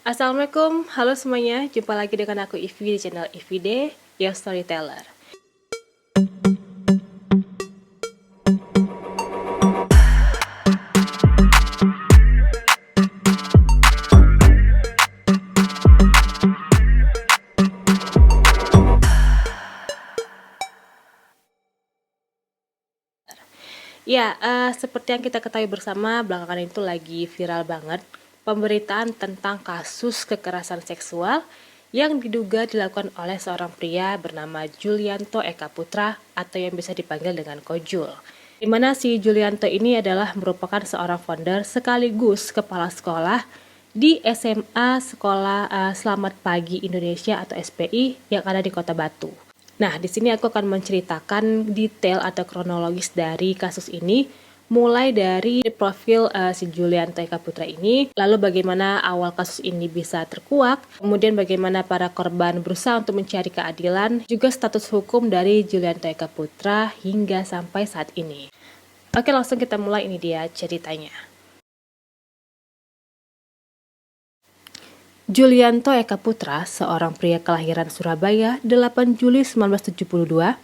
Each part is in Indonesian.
Assalamualaikum, halo semuanya. Jumpa lagi dengan aku Ivi di channel Ivide, Your Storyteller. Ya, seperti yang kita ketahui bersama, belakangan itu lagi viral banget pemberitaan tentang kasus kekerasan seksual yang diduga dilakukan oleh seorang pria bernama Julianto Eka Putra atau yang bisa dipanggil dengan Kojul. Di mana si Julianto ini adalah merupakan seorang founder sekaligus kepala sekolah di SMA Sekolah Selamat Pagi Indonesia atau SPI yang ada di Kota Batu. Nah, di sini aku akan menceritakan detail atau kronologis dari kasus ini, mulai dari profil si Julianto Eka Putra ini, lalu bagaimana awal kasus ini bisa terkuak, kemudian bagaimana para korban berusaha untuk mencari keadilan, juga status hukum dari Julianto Eka Putra hingga sampai saat ini. Oke, langsung kita mulai, ini dia ceritanya. Julianto Eka Putra, seorang pria kelahiran Surabaya 8 Juli 1972,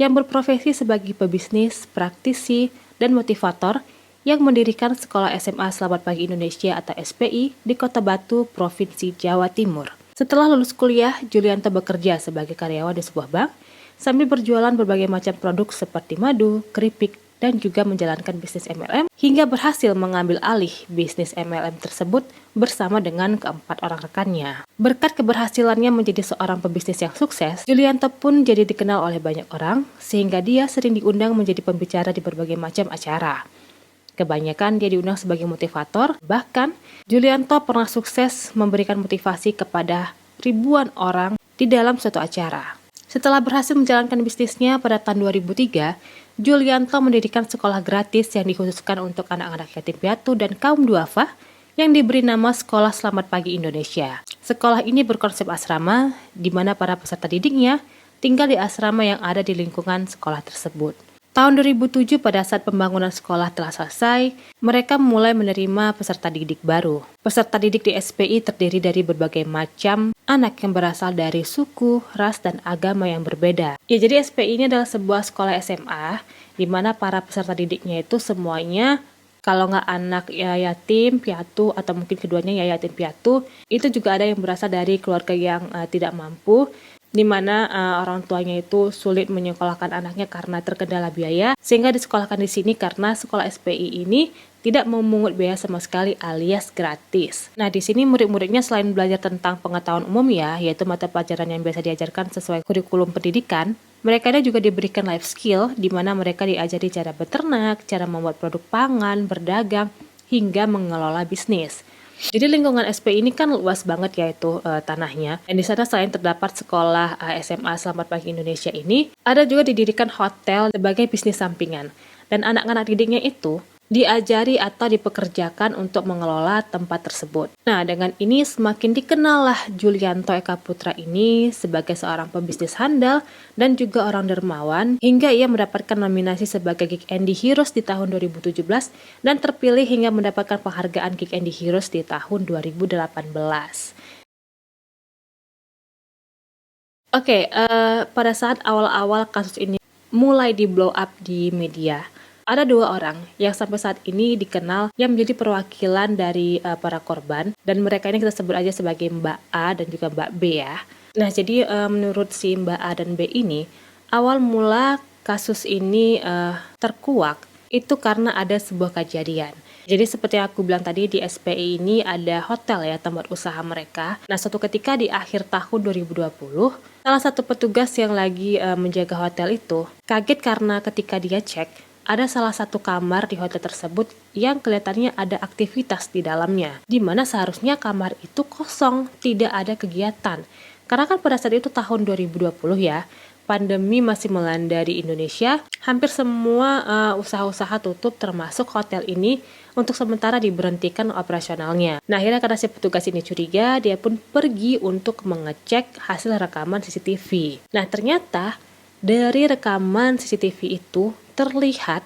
yang berprofesi sebagai pebisnis, praktisi, dan motivator yang mendirikan Sekolah SMA Selamat Pagi Indonesia atau SPI di Kota Batu, Provinsi Jawa Timur. Setelah lulus kuliah, Julianto bekerja sebagai karyawan di sebuah bank, sambil berjualan berbagai macam produk seperti madu, keripik, dan juga menjalankan bisnis MLM hingga berhasil mengambil alih bisnis MLM tersebut bersama dengan keempat orang rekannya. Berkat keberhasilannya menjadi seorang pebisnis yang sukses, Julianto pun jadi dikenal oleh banyak orang sehingga dia sering diundang menjadi pembicara di berbagai macam acara. Kebanyakan dia diundang sebagai motivator, bahkan Julianto pernah sukses memberikan motivasi kepada ribuan orang di dalam suatu acara. Setelah berhasil menjalankan bisnisnya pada tahun 2003, Julianto mendirikan sekolah gratis yang dikhususkan untuk anak-anak yatim piatu dan kaum duafa yang diberi nama Sekolah Selamat Pagi Indonesia. Sekolah ini berkonsep asrama, di mana para peserta didiknya tinggal di asrama yang ada di lingkungan sekolah tersebut. Tahun 2007 pada saat pembangunan sekolah telah selesai, mereka mulai menerima peserta didik baru. Peserta didik di SPI terdiri dari berbagai macam anak yang berasal dari suku, ras, dan agama yang berbeda. Ya, jadi SPI ini adalah sebuah sekolah SMA di mana para peserta didiknya itu semuanya, kalau nggak anak ya yatim piatu atau mungkin keduanya ya yatim piatu, itu juga ada yang berasal dari keluarga yang tidak mampu, di mana orang tuanya itu sulit menyekolahkan anaknya karena terkendala biaya, sehingga disekolahkan di sini karena sekolah SPI ini tidak memungut biaya sama sekali alias gratis. Nah, di sini murid-muridnya selain belajar tentang pengetahuan umum ya, yaitu mata pelajaran yang biasa diajarkan sesuai kurikulum pendidikan, mereka juga diberikan life skill, di mana mereka diajari cara beternak, cara membuat produk pangan, berdagang, hingga mengelola bisnis. Jadi lingkungan SPI ini kan luas banget ya itu tanahnya. Dan di sana selain terdapat sekolah SMA Selamat Pagi Indonesia ini, ada juga didirikan hotel sebagai bisnis sampingan. Dan anak-anak didiknya itu diajari atau dipekerjakan untuk mengelola tempat tersebut. Nah, dengan ini semakin dikenallah Julianto Eka Putra ini sebagai seorang pebisnis handal dan juga orang dermawan, hingga ia mendapatkan nominasi sebagai Geek Andy Heroes di tahun 2017 dan terpilih hingga mendapatkan penghargaan Geek Andy Heroes di tahun 2018. Oke, pada saat awal-awal kasus ini mulai di blow up di media, ada dua orang yang sampai saat ini dikenal yang menjadi perwakilan dari para korban, dan mereka ini kita sebut aja sebagai Mbak A dan juga Mbak B ya. Nah, jadi menurut si Mbak A dan B ini, awal mula kasus ini terkuak itu karena ada sebuah kejadian. Jadi seperti yang aku bilang tadi, di SPI ini ada hotel ya, tempat usaha mereka. Nah, suatu ketika di akhir tahun 2020, salah satu petugas yang lagi menjaga hotel itu kaget karena ketika dia cek, ada salah satu kamar di hotel tersebut yang kelihatannya ada aktivitas di dalamnya, di mana seharusnya kamar itu kosong, tidak ada kegiatan. Karena kan pada saat itu tahun 2020 ya, pandemi masih melanda di Indonesia, hampir semua usaha-usaha tutup termasuk hotel ini untuk sementara diberhentikan operasionalnya. Nah, akhirnya karena si petugas ini curiga, dia pun pergi untuk mengecek hasil rekaman CCTV. Nah, ternyata dari rekaman CCTV itu terlihat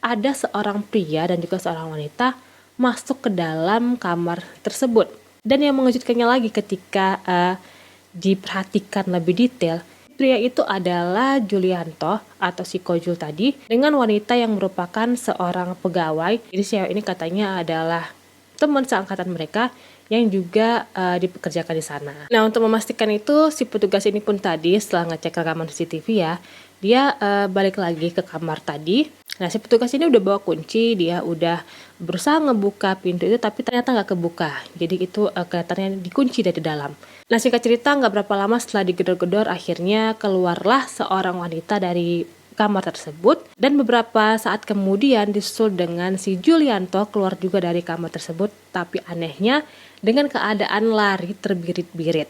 ada seorang pria dan juga seorang wanita masuk ke dalam kamar tersebut. Dan yang mengejutkannya lagi ketika diperhatikan lebih detail, pria itu adalah Julianto atau si Kojul tadi dengan wanita yang merupakan seorang pegawai. Jadi cewek ini katanya adalah teman seangkatan mereka yang juga dipekerjakan di sana. Nah, untuk memastikan itu, si petugas ini pun tadi setelah ngecek rekaman CCTV ya, dia balik lagi ke kamar tadi. Nah, si petugas ini udah bawa kunci, dia udah berusaha ngebuka pintu itu, tapi ternyata nggak kebuka. Jadi itu kelihatannya dikunci dari dalam. Nah, singkat cerita, nggak berapa lama setelah digedor-gedor, akhirnya keluarlah seorang wanita dari kamar tersebut, dan beberapa saat kemudian disusul dengan si Julianto keluar juga dari kamar tersebut, tapi anehnya dengan keadaan lari terbirit-birit.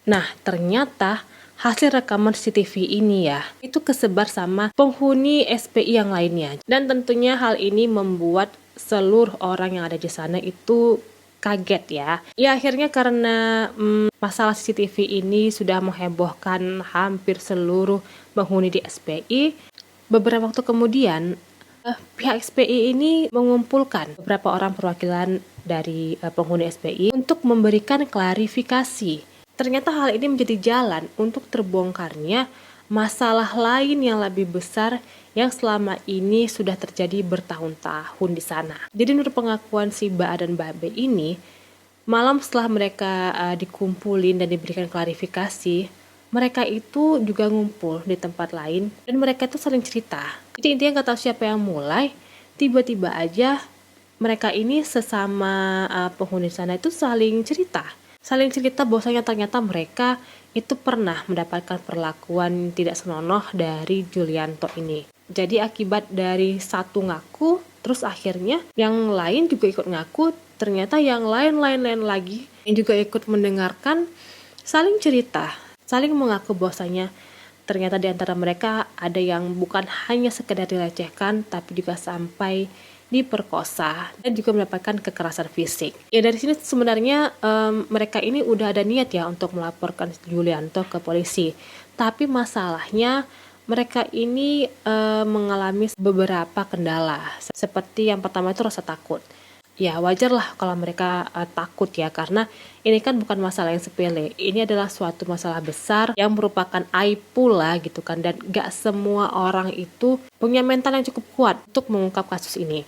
Nah, ternyata hasil rekaman CCTV ini ya, itu kesebar sama penghuni SPI yang lainnya. Dan tentunya hal ini membuat seluruh orang yang ada di sana itu kaget ya. Ya akhirnya karena masalah CCTV ini sudah menghebohkan hampir seluruh penghuni di SPI, beberapa waktu kemudian pihak SPI ini mengumpulkan beberapa orang perwakilan dari penghuni SPI untuk memberikan klarifikasi. Ternyata hal ini menjadi jalan untuk terbongkarnya masalah lain yang lebih besar yang selama ini sudah terjadi bertahun-tahun di sana. Jadi menurut pengakuan si Ba dan Babe ini, malam setelah mereka dikumpulin dan diberikan klarifikasi, mereka itu juga ngumpul di tempat lain dan mereka itu saling cerita. Jadi intinya nggak tahu siapa yang mulai, tiba-tiba aja mereka ini sesama penghuni sana itu saling cerita bahwasanya ternyata mereka itu pernah mendapatkan perlakuan tidak senonoh dari Julianto ini. Jadi akibat dari satu ngaku, terus akhirnya yang lain juga ikut ngaku, ternyata yang lain lagi yang juga ikut mendengarkan saling cerita, saling mengaku bahwasanya ternyata di antara mereka ada yang bukan hanya sekedar dilecehkan, tapi juga sampai diperkosa dan juga mendapatkan kekerasan fisik. Ya dari sini sebenarnya mereka ini udah ada niat ya untuk melaporkan Julianto ke polisi. Tapi masalahnya mereka ini mengalami beberapa kendala. Seperti yang pertama itu rasa takut. Ya wajar lah kalau mereka takut ya, karena ini kan bukan masalah yang sepele. Ini adalah suatu masalah besar yang merupakan aib pula gitu kan, dan gak semua orang itu punya mental yang cukup kuat untuk mengungkap kasus ini.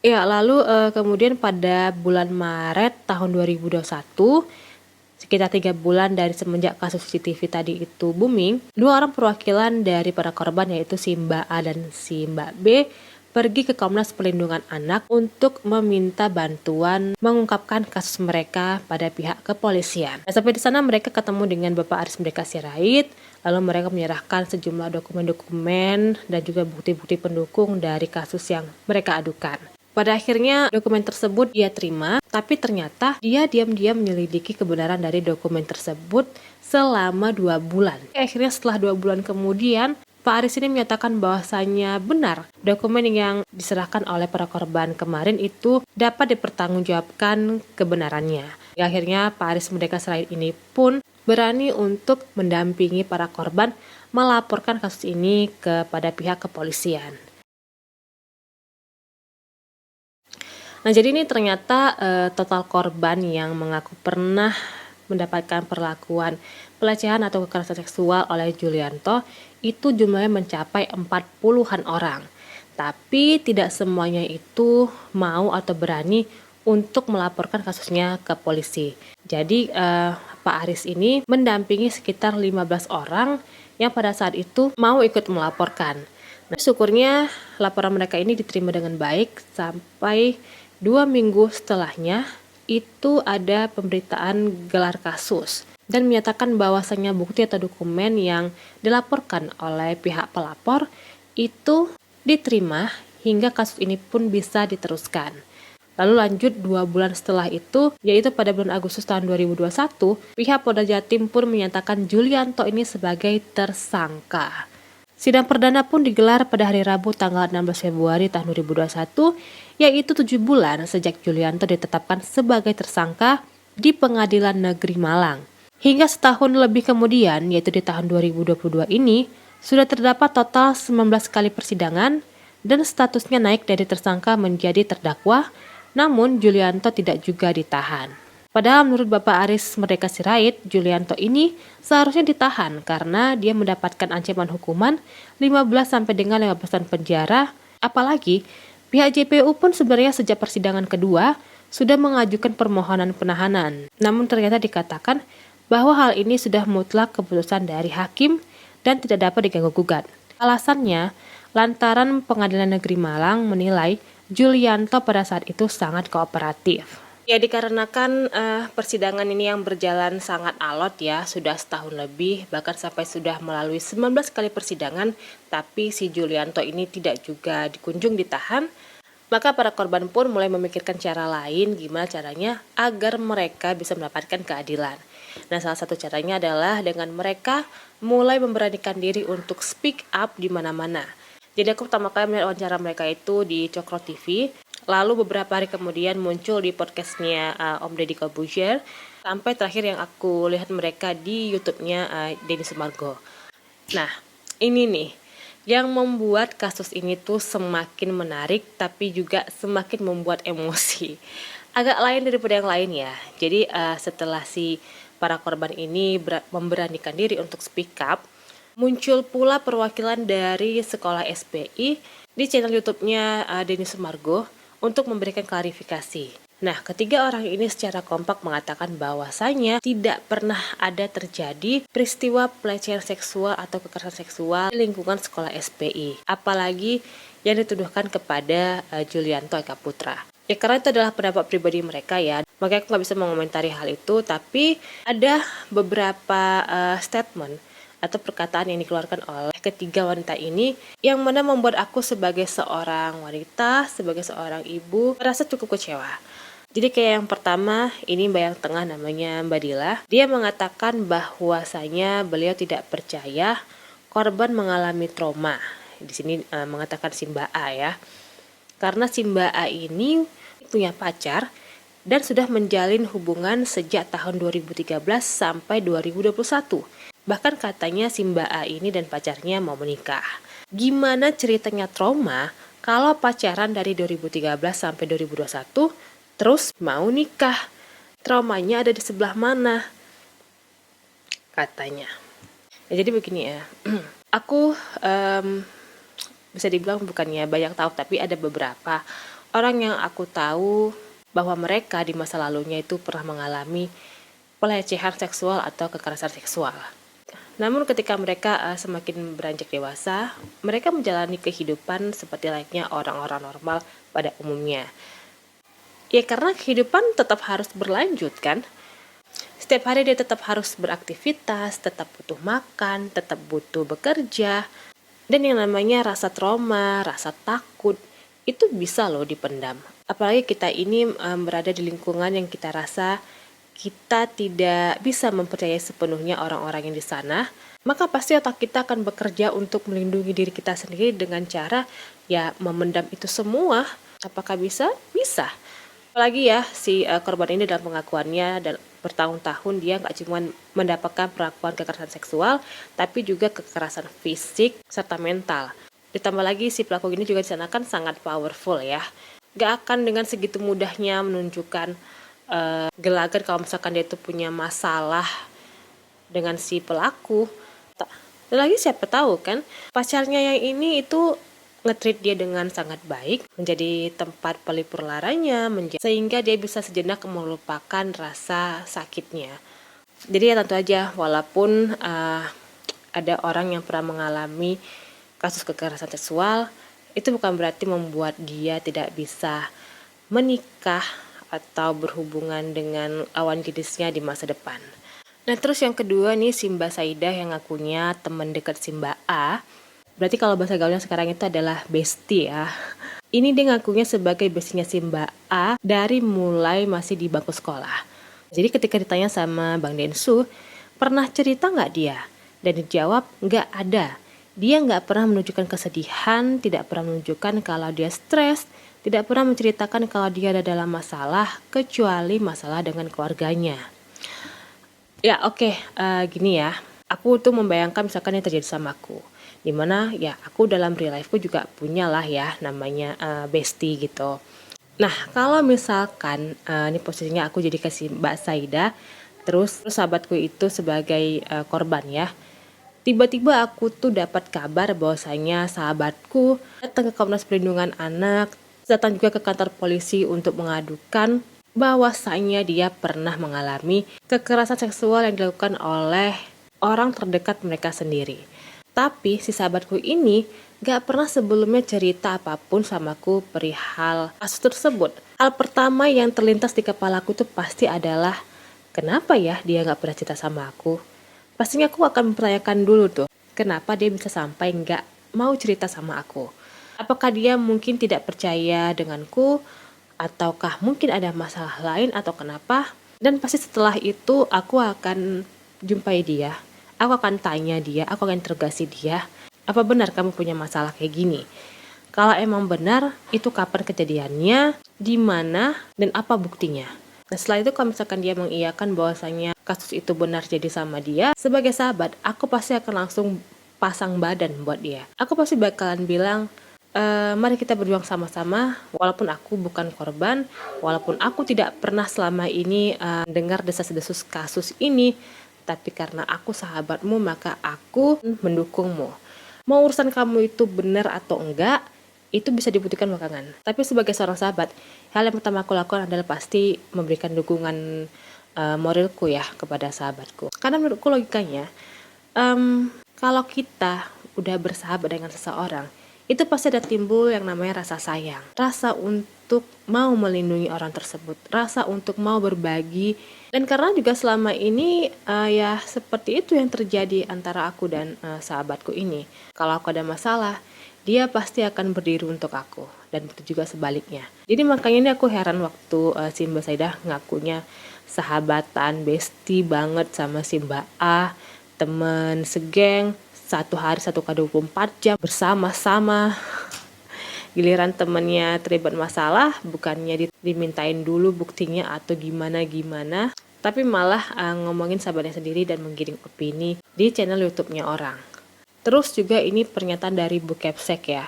Ya lalu kemudian pada bulan Maret tahun 2021, sekitar 3 bulan dari semenjak kasus CCTV tadi itu booming, 2 orang perwakilan dari para korban yaitu si Mbak A dan si Mbak B pergi ke Komnas Perlindungan Anak untuk meminta bantuan mengungkapkan kasus mereka pada pihak kepolisian. Nah, sampai di sana mereka ketemu dengan Bapak Aris Merdeka Sirait, lalu mereka menyerahkan sejumlah dokumen-dokumen dan juga bukti-bukti pendukung dari kasus yang mereka adukan. Pada akhirnya dokumen tersebut dia terima, tapi ternyata dia diam-diam menyelidiki kebenaran dari dokumen tersebut selama 2 bulan. Akhirnya setelah 2 bulan kemudian, Pak Aris ini menyatakan bahwasanya benar dokumen yang diserahkan oleh para korban kemarin itu dapat dipertanggungjawabkan kebenarannya. Akhirnya Pak Aris Merdeka Sirait ini pun berani untuk mendampingi para korban melaporkan kasus ini kepada pihak kepolisian. Nah jadi ini ternyata total korban yang mengaku pernah mendapatkan perlakuan pelecehan atau kekerasan seksual oleh Julianto itu jumlahnya mencapai 40-an orang. Tapi tidak semuanya itu mau atau berani untuk melaporkan kasusnya ke polisi. Jadi Pak Aris ini mendampingi sekitar 15 orang yang pada saat itu mau ikut melaporkan. Nah, syukurnya laporan mereka ini diterima dengan baik sampai 2 minggu setelahnya itu ada pemberitaan gelar kasus dan menyatakan bahwasannya bukti atau dokumen yang dilaporkan oleh pihak pelapor itu diterima hingga kasus ini pun bisa diteruskan. Lalu lanjut 2 bulan setelah itu, yaitu pada bulan Agustus tahun 2021, pihak Polda Jatim pun menyatakan Julianto ini sebagai tersangka. Sidang perdana pun digelar pada hari Rabu tanggal 16 Februari tahun 2021, yaitu 7 bulan sejak Julianto ditetapkan sebagai tersangka di Pengadilan Negeri Malang. Hingga setahun lebih kemudian, yaitu di tahun 2022 ini, sudah terdapat total 19 kali persidangan dan statusnya naik dari tersangka menjadi terdakwa Namun Julianto tidak juga ditahan. Padahal menurut Bapak Aris Merdeka Sirait, Julianto ini seharusnya ditahan karena dia mendapatkan ancaman hukuman 15 sampai dengan 15 tahun penjara. Apalagi pihak JPU pun sebenarnya sejak persidangan kedua sudah mengajukan permohonan penahanan. Namun ternyata dikatakan bahwa hal ini sudah mutlak keputusan dari hakim dan tidak dapat diganggu-gugat. Alasannya, lantaran Pengadilan Negeri Malang menilai Julianto pada saat itu sangat kooperatif. Ya dikarenakan persidangan ini yang berjalan sangat alot ya, sudah setahun lebih, bahkan sampai sudah melalui 19 kali persidangan, tapi si Julianto ini tidak juga dikunjung ditahan, maka para korban pun mulai memikirkan cara lain gimana caranya agar mereka bisa mendapatkan keadilan. Nah, salah satu caranya adalah dengan mereka mulai memberanikan diri untuk speak up di mana-mana. Jadi aku pertama kali melihat wawancara mereka itu di Cokro TV. Lalu beberapa hari kemudian muncul di podcastnya Om Deddy Corbuzier, sampai terakhir yang aku lihat mereka di YouTube-nya Denny Sumargo. Nah, ini nih yang membuat kasus ini tuh semakin menarik tapi juga semakin membuat emosi. Agak lain daripada yang lain ya. Jadi setelah si para korban ini memberanikan diri untuk speak up, muncul pula perwakilan dari sekolah SPI di channel YouTube-nya Denny Sumargo untuk memberikan klarifikasi. Nah, ketiga orang ini secara kompak mengatakan bahwasanya tidak pernah ada terjadi peristiwa pelecehan seksual atau kekerasan seksual di lingkungan sekolah SPI. Apalagi yang dituduhkan kepada Julianto Eka Putra. Ya karena itu adalah pendapat pribadi mereka ya. Makanya aku nggak bisa mengomentari hal itu, tapi ada beberapa statement atau perkataan yang dikeluarkan oleh ketiga wanita ini yang mana membuat aku sebagai seorang wanita, sebagai seorang ibu merasa cukup kecewa. Jadi kayak yang pertama, ini Mbak yang tengah namanya Mbak Dila. Dia mengatakan bahwasanya beliau tidak percaya korban mengalami trauma. Di sini mengatakan si Mbak A ya. Karena si Mbak A ini punya pacar dan sudah menjalin hubungan sejak tahun 2013 sampai 2021. Bahkan katanya si Mbak A ini dan pacarnya mau menikah. Gimana ceritanya trauma kalau pacaran dari 2013 sampai 2021 terus mau nikah? Traumanya ada di sebelah mana? Katanya. Ya, jadi begini ya. Aku bisa dibilang bukannya banyak tahu, tapi ada beberapa orang yang aku tahu bahwa mereka di masa lalunya itu pernah mengalami pelecehan seksual atau kekerasan seksual. Namun ketika mereka semakin beranjak dewasa, mereka menjalani kehidupan seperti layaknya orang-orang normal pada umumnya. Ya karena kehidupan tetap harus berlanjut kan. Setiap hari dia tetap harus beraktivitas, tetap butuh makan, tetap butuh bekerja. Dan yang namanya rasa trauma, rasa takut, itu bisa loh dipendam. Apalagi kita ini berada di lingkungan yang kita rasa kita tidak bisa mempercayai sepenuhnya orang-orang yang di sana, maka pasti otak kita akan bekerja untuk melindungi diri kita sendiri dengan cara ya memendam itu semua. Apakah bisa? Bisa. Apalagi ya si korban ini dalam pengakuannya dan bertahun-tahun dia nggak cuma mendapatkan perlakuan kekerasan seksual, tapi juga kekerasan fisik serta mental. Ditambah lagi si pelaku ini juga di sana kan sangat powerful ya. Gak akan dengan segitu mudahnya menunjukkan gelagat kalau misalkan dia itu punya masalah dengan si pelaku. Dan lagi siapa tahu kan pacarnya yang ini itu nge-treat dia dengan sangat baik, menjadi tempat pelipur laranya, sehingga dia bisa sejenak melupakan rasa sakitnya. Jadi ya tentu aja walaupun ada orang yang pernah mengalami kasus kekerasan seksual, itu bukan berarti membuat dia tidak bisa menikah atau berhubungan dengan lawan jenisnya di masa depan. Nah terus yang kedua nih si Mbak Saidah yang ngakunya teman dekat si Mbak A. Berarti kalau bahasa gaulnya sekarang itu adalah bestie ya. Ini dia ngakunya sebagai bestinya si Mbak A dari mulai masih di bangku sekolah. Jadi ketika ditanya sama Bang Densu, pernah cerita nggak dia? Dan dijawab nggak ada. Dia nggak pernah menunjukkan kesedihan, tidak pernah menunjukkan kalau dia stres, tidak pernah menceritakan kalau dia ada dalam masalah, kecuali masalah dengan keluarganya. Ya oke, gini ya, aku tuh membayangkan misalkan yang terjadi sama aku. Dimana ya aku dalam real life-ku juga punya lah ya namanya bestie gitu. Nah, kalau misalkan ini posisinya aku jadi kasih Mbak Saida, terus sahabatku itu sebagai korban ya. Tiba-tiba aku tuh dapat kabar bahwasanya sahabatku datang ke Komnas Perlindungan Anak, datang juga ke kantor polisi untuk mengadukan bahwasanya dia pernah mengalami kekerasan seksual yang dilakukan oleh orang terdekat mereka sendiri. Tapi si sahabatku ini gak pernah sebelumnya cerita apapun samaku perihal kasus tersebut. Hal pertama yang terlintas di kepalaku tuh pasti adalah, kenapa ya dia gak pernah cerita sama aku? Pastinya aku akan mempertanyakan dulu tuh, kenapa dia bisa sampai gak mau cerita sama aku? Apakah dia mungkin tidak percaya denganku? Ataukah mungkin ada masalah lain atau kenapa? Dan pasti setelah itu aku akan jumpai dia. Aku akan tanya dia, aku akan interogasi dia. Apa benar kamu punya masalah kayak gini? Kalau emang benar, itu kapan kejadiannya, di mana, dan apa buktinya? Nah setelah itu kalau misalkan dia mengiyakan bahwasanya kasus itu benar jadi sama dia, sebagai sahabat, aku pasti akan langsung pasang badan buat dia. Aku pasti bakalan bilang, mari kita berjuang sama-sama, walaupun aku bukan korban, walaupun aku tidak pernah selama ini dengar desas-desus kasus ini, tapi karena aku sahabatmu maka aku mendukungmu. Mau urusan kamu itu benar atau enggak, itu bisa dibuktikan belakangan. Tapi sebagai seorang sahabat, hal yang pertama aku lakukan adalah pasti memberikan dukungan moralku ya kepada sahabatku. Karena menurutku logikanya, kalau kita udah bersahabat dengan seseorang, itu pasti ada timbul yang namanya rasa sayang, rasa untuk mau melindungi orang tersebut, rasa untuk mau berbagi. Dan karena juga selama ini ya seperti itu yang terjadi antara aku dan sahabatku ini. Kalau aku ada masalah, dia pasti akan berdiri untuk aku, dan begitu juga sebaliknya. Jadi makanya ini aku heran waktu si Mbak Saidah ngakunya sahabatan, bestie banget sama si Mbak A, temen segeng, satu hari 1x24 jam bersama-sama. Giliran temennya terlibat masalah, bukannya dimintain dulu buktinya atau gimana-gimana, tapi malah ngomongin sahabatnya sendiri dan menggiring opini di channel YouTube-nya orang. Terus juga ini pernyataan dari Bu Kepsek ya.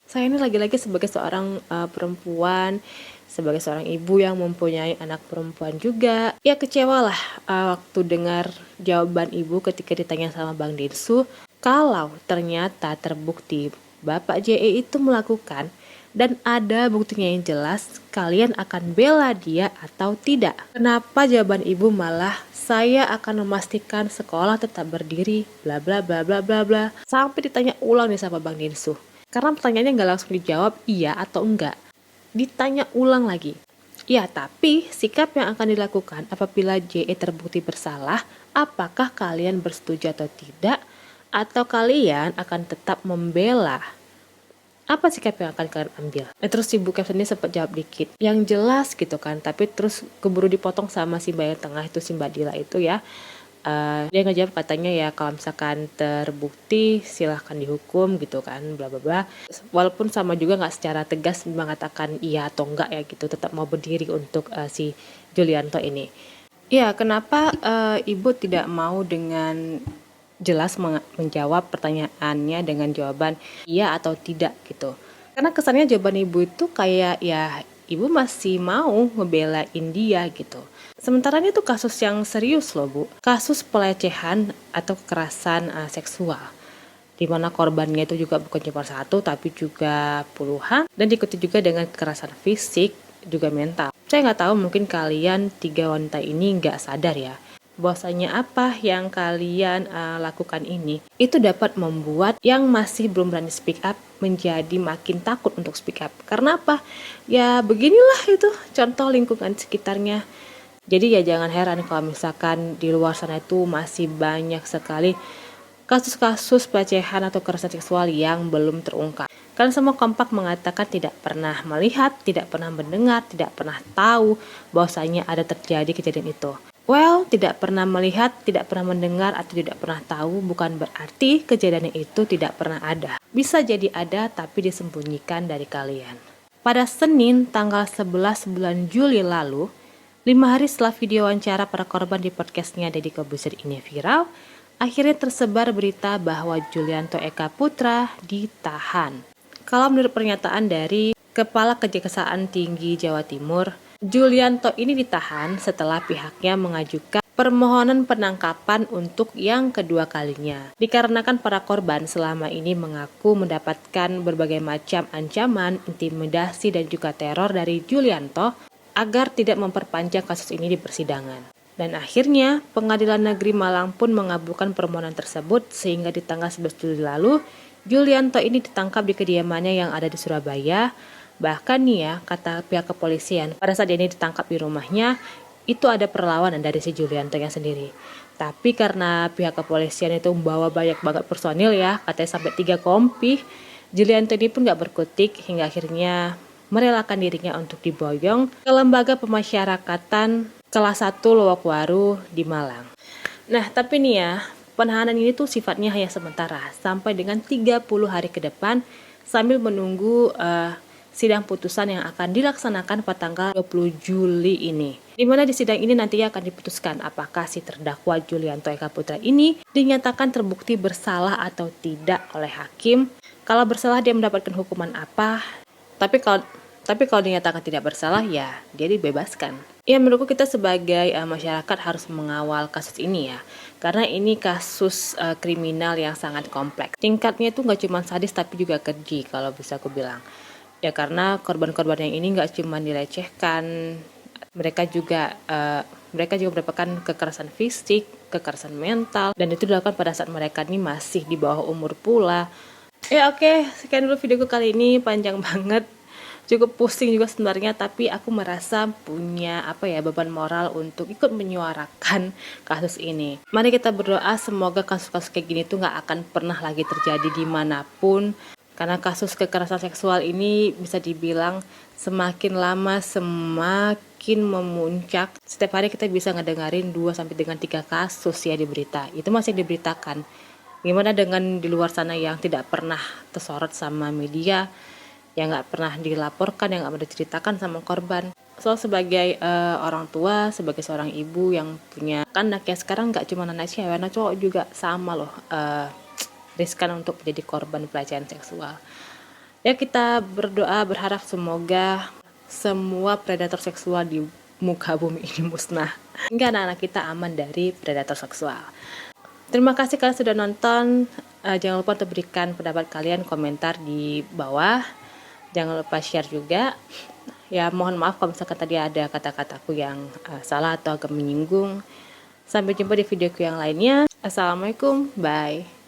Saya ini lagi-lagi sebagai seorang perempuan, sebagai seorang ibu yang mempunyai anak perempuan juga, ya kecewalah waktu dengar jawaban ibu ketika ditanya sama Bang Densu, kalau ternyata terbukti Bapak JE itu melakukan dan ada buktinya yang jelas, kalian akan bela dia atau tidak? Kenapa jawaban ibu malah saya akan memastikan sekolah tetap berdiri, bla bla bla bla bla bla. Sampai ditanya ulang nih sama Bang Densu. Karena pertanyaannya nggak langsung dijawab iya atau enggak. Ditanya ulang lagi. Ya, tapi sikap yang akan dilakukan apabila JE terbukti bersalah, apakah kalian bersetuju atau tidak? Atau kalian akan tetap membela? Apa sikap yang akan kalian ambil? Terus si Bu Captain ini sempat jawab dikit, yang jelas gitu kan, tapi terus keburu dipotong sama si Mbak yang tengah itu, si Mbak Dila itu ya. Dia ngejawab katanya ya kalau misalkan terbukti silahkan dihukum gitu kan, bla bla bla. Walaupun sama juga nggak secara tegas mengatakan iya atau enggak ya gitu, tetap mau berdiri untuk si Julianto ini. Ya kenapa ibu tidak mau dengan jelas menjawab pertanyaannya dengan jawaban iya atau tidak gitu. Karena kesannya jawaban ibu itu kayak ya ibu masih mau ngebelain dia gitu. Sementara ini tuh kasus yang serius loh Bu. Kasus pelecehan atau kekerasan seksual. Di mana korbannya itu juga bukan cuma satu tapi juga puluhan. Dan diikuti juga dengan kekerasan fisik juga mental. Saya nggak tahu mungkin kalian 3 wanita ini nggak sadar ya, bahwasanya apa yang kalian lakukan ini itu dapat membuat yang masih belum berani speak up menjadi makin takut untuk speak up. Karena apa? Ya beginilah itu contoh lingkungan sekitarnya. Jadi ya jangan heran kalau misalkan di luar sana itu masih banyak sekali kasus-kasus pelecehan atau kekerasan seksual yang belum terungkap. Kalian semua kompak mengatakan tidak pernah melihat, tidak pernah mendengar, tidak pernah tahu bahwasanya ada terjadi kejadian itu. Well, tidak pernah melihat, tidak pernah mendengar, atau tidak pernah tahu bukan berarti kejadian itu tidak pernah ada. Bisa jadi ada tapi disembunyikan dari kalian. Pada Senin tanggal 11 bulan Juli lalu, 5 hari setelah video wawancara para korban di podcastnya Deddy Corbuzier ini viral, akhirnya tersebar berita bahwa Julianto Eka Putra ditahan. Kalau menurut pernyataan dari Kepala Kejaksaan Tinggi Jawa Timur, Julianto ini ditahan setelah pihaknya mengajukan permohonan penangkapan untuk yang kedua kalinya. Dikarenakan para korban selama ini mengaku mendapatkan berbagai macam ancaman, intimidasi, dan juga teror dari Julianto agar tidak memperpanjang kasus ini di persidangan. Dan akhirnya, Pengadilan Negeri Malang pun mengabulkan permohonan tersebut sehingga di tanggal 11 Juli lalu, Julianto ini ditangkap di kediamannya yang ada di Surabaya. Bahkan nih ya, kata pihak kepolisian, pada saat ini ditangkap di rumahnya, itu ada perlawanan dari si Julianto yang sendiri. Tapi karena pihak kepolisian itu membawa banyak banget personil ya, katanya sampai 3 kompi, Julianto ini pun gak berkutik hingga akhirnya merelakan dirinya untuk diboyong ke Lembaga Pemasyarakatan kelas 1 Lowokwaru di Malang. Nah, tapi nih ya, penahanan ini tuh sifatnya hanya sementara sampai dengan 30 hari ke depan sambil menunggu sidang putusan yang akan dilaksanakan pada tanggal 20 Juli ini. Di mana di sidang ini nantinya akan diputuskan apakah si terdakwa Julianto Eka Putra ini dinyatakan terbukti bersalah atau tidak oleh hakim. Kalau bersalah dia mendapatkan hukuman apa? Tapi kalau dinyatakan tidak bersalah ya dia dibebaskan. Ya, menurutku kita sebagai masyarakat harus mengawal kasus ini ya. Karena ini kasus kriminal yang sangat kompleks. Tingkatnya itu nggak cuma sadis tapi juga keji kalau bisa aku bilang. Ya karena korban-korban yang ini nggak cuma dilecehkan, mereka juga mendapatkan kekerasan fisik, kekerasan mental, dan itu dilakukan pada saat mereka ini masih di bawah umur pula. Ya oke, sekian dulu videoku kali ini, panjang banget. Cukup pusing juga sebenarnya, tapi aku merasa punya beban moral untuk ikut menyuarakan kasus ini. Mari kita berdoa semoga kasus-kasus kayak gini tuh nggak akan pernah lagi terjadi dimanapun, karena kasus kekerasan seksual ini bisa dibilang semakin lama semakin memuncak. Setiap hari kita bisa ngedengerin 2-3 kasus ya di berita. Itu masih diberitakan. Gimana dengan di luar sana yang tidak pernah tersorot sama media, yang nggak pernah dilaporkan, yang nggak pernah diceritakan sama korban. So sebagai orang tua, sebagai seorang ibu yang punya anak ya, sekarang nggak cuma anak cewek, anak cowok juga sama loh, riskan untuk menjadi korban pelecehan seksual. Ya kita berdoa berharap semoga semua predator seksual di muka bumi ini musnah, hingga anak-anak kita aman dari predator seksual. Terima kasih kalian sudah nonton. Jangan lupa untuk berikan pendapat kalian, komentar di bawah. Jangan lupa share juga. Ya mohon maaf kalau misalkan tadi ada kata-kataku yang salah atau agak menyinggung. Sampai jumpa di videoku yang lainnya. Assalamualaikum, bye.